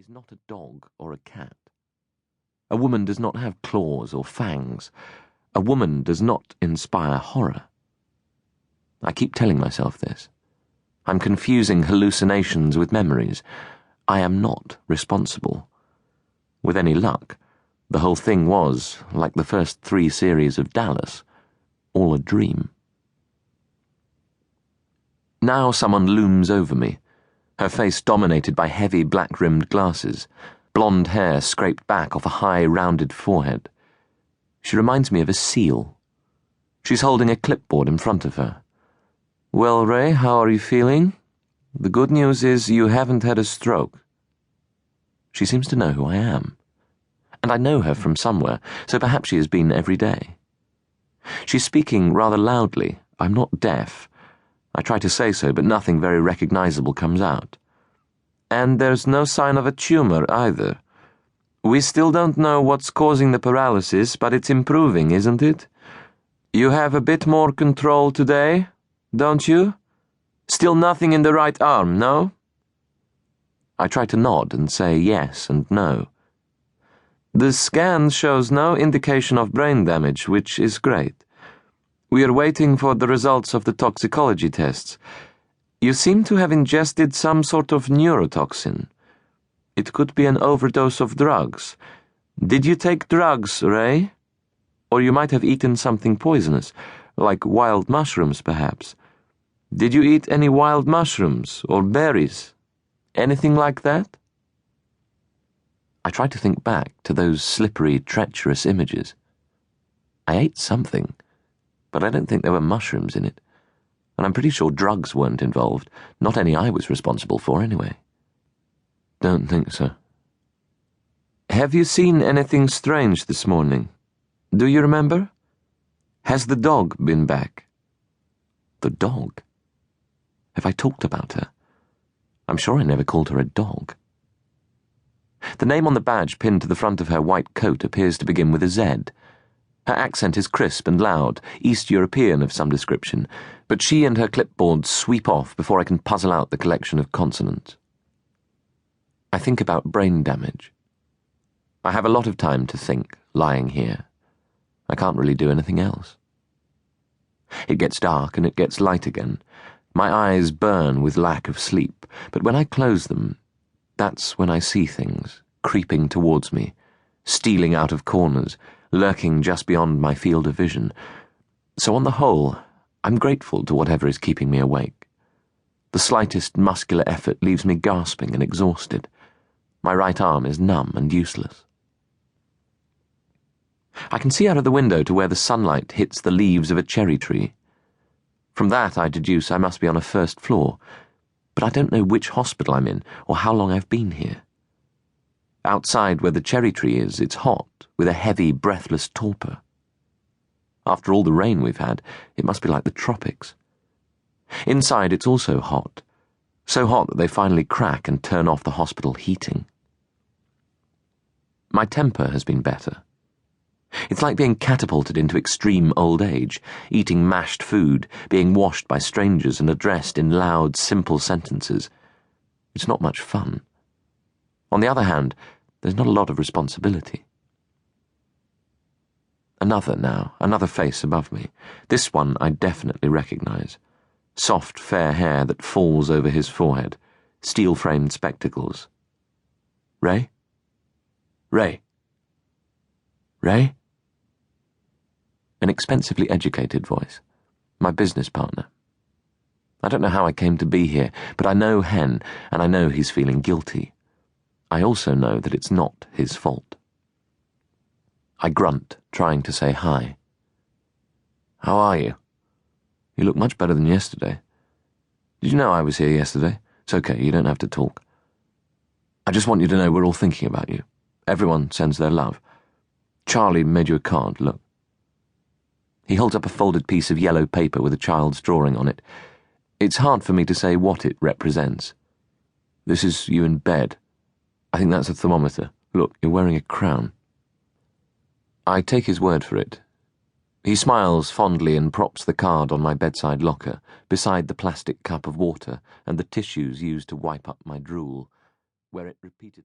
is not a dog or a cat. A woman does not have claws or fangs. A woman does not inspire horror. I keep telling myself this. I'm confusing hallucinations with memories. I am not responsible. With any luck, the whole thing was, like the first 3 series of Dallas, all a dream. Now someone looms over me, her face dominated by heavy black-rimmed glasses, blonde hair scraped back off a high, rounded forehead. She reminds me of a seal. She's holding a clipboard in front of her. "Well, Ray, how are you feeling? The good news is you haven't had a stroke." She seems to know who I am. And I know her from somewhere, so perhaps she has been every day. She's speaking rather loudly. I'm not deaf. I try to say so, but nothing very recognizable comes out. "And there's no sign of a tumor either. We still don't know what's causing the paralysis, but it's improving, isn't it? You have a bit more control today, don't you? Still nothing in the right arm, no?" I try to nod and say yes and no. "The scan shows no indication of brain damage, which is great. We are waiting for the results of the toxicology tests. You seem to have ingested some sort of neurotoxin. It could be an overdose of drugs. Did you take drugs, Ray? Or you might have eaten something poisonous, like wild mushrooms, perhaps. Did you eat any wild mushrooms or berries? Anything like that?" I try to think back to those slippery, treacherous images. I ate something, but I don't think there were mushrooms in it. And I'm pretty sure drugs weren't involved, not any I was responsible for anyway. "Don't think so." "Have you seen anything strange this morning? Do you remember? Has the dog been back?" The dog? Have I talked about her? I'm sure I never called her a dog. The name on the badge pinned to the front of her white coat appears to begin with a Z. Her accent is crisp and loud, East European of some description, but she and her clipboard sweep off before I can puzzle out the collection of consonants. I think about brain damage. I have a lot of time to think, lying here. I can't really do anything else. It gets dark and it gets light again. My eyes burn with lack of sleep, but when I close them, that's when I see things creeping towards me, stealing out of corners, lurking just beyond my field of vision. So on the whole, I'm grateful to whatever is keeping me awake. The slightest muscular effort leaves me gasping and exhausted. My right arm is numb and useless. I can see out of the window to where the sunlight hits the leaves of a cherry tree. From that I deduce I must be on a first floor, but I don't know which hospital I'm in or how long I've been here. Outside where the cherry tree is, it's hot, with a heavy, breathless torpor. After all the rain we've had, it must be like the tropics. Inside it's also hot, so hot that they finally crack and turn off the hospital heating. My temper has been better. It's like being catapulted into extreme old age, eating mashed food, being washed by strangers and addressed in loud, simple sentences. It's not much fun. On the other hand, there's not a lot of responsibility. Another face above me. This one I definitely recognize. Soft, fair hair that falls over his forehead, steel-framed spectacles. "Ray? Ray? Ray?" An expensively educated voice. My business partner. I don't know how I came to be here, but I know Hen, and I know he's feeling guilty. I also know that it's not his fault. I grunt, trying to say hi. "How are you? You look much better than yesterday. Did you know I was here yesterday? It's okay, you don't have to talk. I just want you to know we're all thinking about you. Everyone sends their love. Charlie made you a card, look." He holds up a folded piece of yellow paper with a child's drawing on it. It's hard for me to say what it represents. "This is you in bed. I think that's a thermometer. Look, you're wearing a crown." I take his word for it. He smiles fondly and props the card on my bedside locker, beside the plastic cup of water and the tissues used to wipe up my drool, where it repeatedly